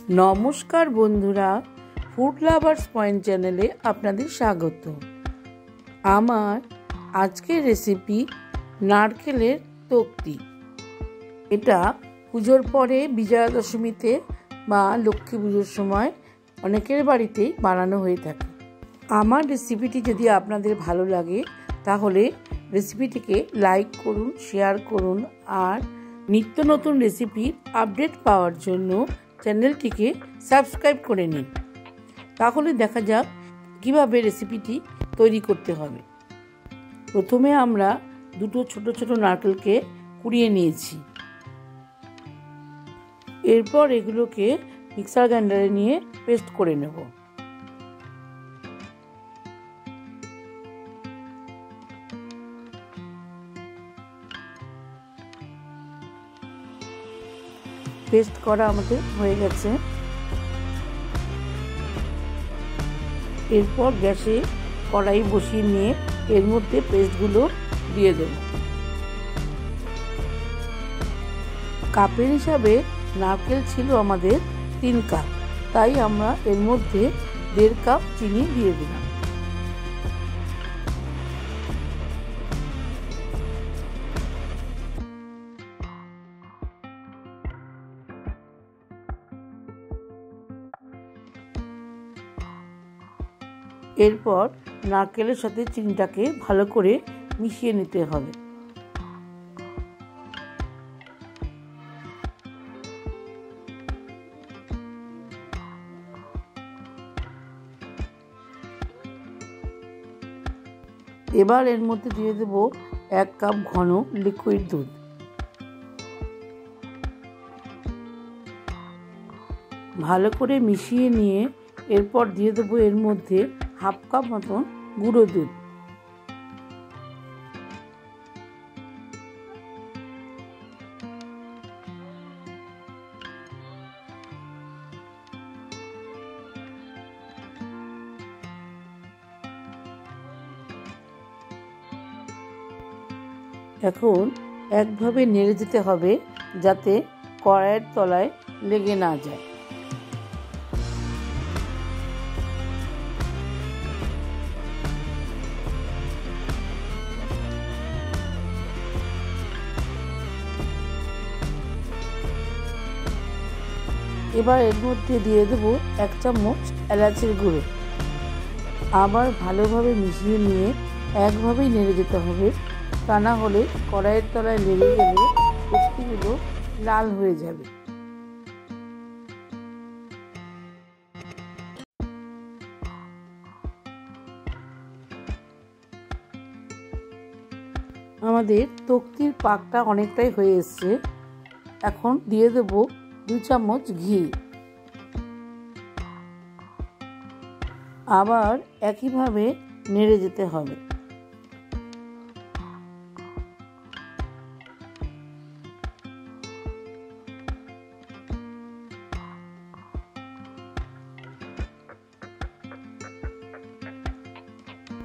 নমস্কার বন্ধুরা, food lovers point চ্যানেলে আপনাদের স্বাগত। আমার আজকের রেসিপি নারকেলের তক্তি। এটা পুজোর পরে বিজয়া দশমীতে বা লক্ষ্মী পুজোর সময় অনেকের বাড়িতেই বানানো হয়ে থাকে। আমার রেসিপিটি যদি আপনাদের ভালো লাগে তাহলে রেসিপিটিকে লাইক করুন, শেয়ার করুন, আর নিত্য নতুন রেসিপির আপডেট পাওয়ার জন্য চ্যানেলটিকে সাবস্ক্রাইব করে নিন। তাহলে দেখা যাক কিভাবে রেসিপিটি তৈরি করতে হবে। প্রথমে আমরা দুটো ছোট ছোট নারকেলকে কুড়িয়ে নিয়েছি। এরপর এগুলোকে মিক্সার গ্রাইন্ডারে নিয়ে পেস্ট করে নেব। পেস্ট করা আমাদের হয়ে গেছে। এরপর গ্যাসে কড়াই বসিয়ে নিয়ে এর মধ্যে পেস্টগুলো দিয়ে দেব। কাপের হিসাবে নারকেল ছিল আমাদের 3 কাপ, তাই আমরা এর মধ্যে 1.5 কাপ চিনি দিয়ে দিলাম। এরপর নারকেলের সাথে চিনিটাকে ভালো করে মিশিয়ে নিতে হবে। এবার এর মধ্যে দিয়ে দেব 1 কাপ ঘন লিকুইড দুধ। ভালো করে মিশিয়ে নিয়ে এরপর দিয়ে দেবো এর মধ্যে 1/2 কাপ মতন গুঁড়ো দুধ। এখন একভাবে নেড়ে যেতে হবে যাতে কড়াইয়ের তলায় লেগে না যায়। এবার এর মধ্যে দিয়ে দেবো 1 চামচ এলাচের গুঁড়ো। আবার ভালোভাবে মিশিয়ে নিয়ে একভাবেই নেড়ে যেতে হবে, তা না হলে কড়াইয়ের তলায় লেগে গেলে তক্তিগুলো লাল হয়ে যাবে। আমাদের তক্তির পাকটা অনেকটাই হয়ে এসছে। এখন দিয়ে দেবো 2 চামচ ঘি। আবার একইভাবে নেড়ে যেতে হবে।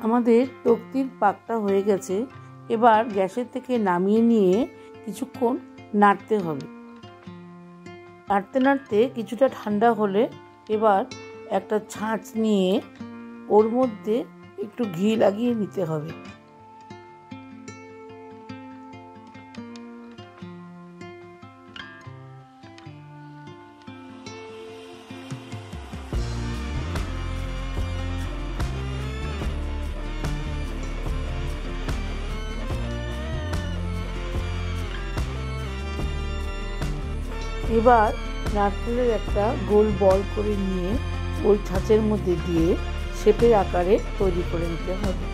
আমাদের তক্তির পাকটা হয়ে গেছে। এবার গ্যাসের থেকে নামিয়ে নিয়ে কিছুক্ষণ নাড়তে হবে। নাড়তে নাড়তে কিছুটা ঠান্ডা হলে এবার একটা ছাঁচ নিয়ে ওর মধ্যে একটু ঘি লাগিয়ে নিতে হবে। এবার নারকেলের একটা গোল বল করে নিয়ে ওই ছাঁচের মধ্যে দিয়ে শেপের আকারে তৈরি করে নিতে হবে।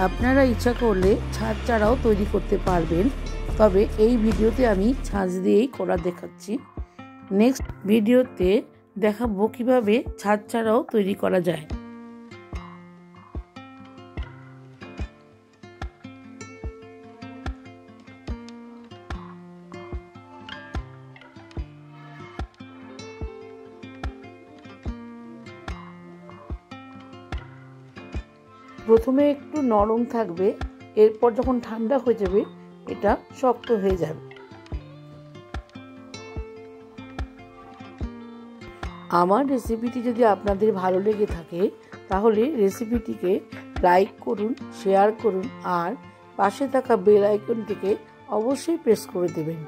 আপনারা ইচ্ছা করলে ছাঁচ ছাড়াও তৈরি করতে পারবেন, তবে এই ভিডিওতে আমি ছাঁচ দিয়েই করা দেখাচ্ছি। নেক্সট ভিডিওতে দেখাবো কিভাবে ছাঁচ ছাড়াও তৈরি করা যায়। প্রথমে একটু নরম থাকবে, এরপর যখন ঠান্ডা হয়ে যাবে এটা শক্ত হয়ে যাবে। আমার রেসিপিটি যদি আপনাদের ভালো লেগে থাকে তাহলে রেসিপিটিকে লাইক করুন, শেয়ার করুন আর পাশে থাকা বেল আইকনটিকে অবশ্যই প্রেস করে দেবেন।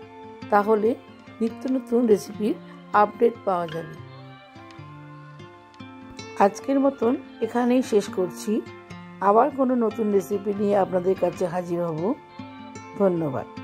তাহলে নিত্য নতুন রেসিপির আপডেট পাওয়া যাবে। আজকের মতন এখানেই শেষ করছি। আবার কোনো নতুন রেসিপি নিয়ে আপনাদের কাছে হাজির হব। ধন্যবাদ।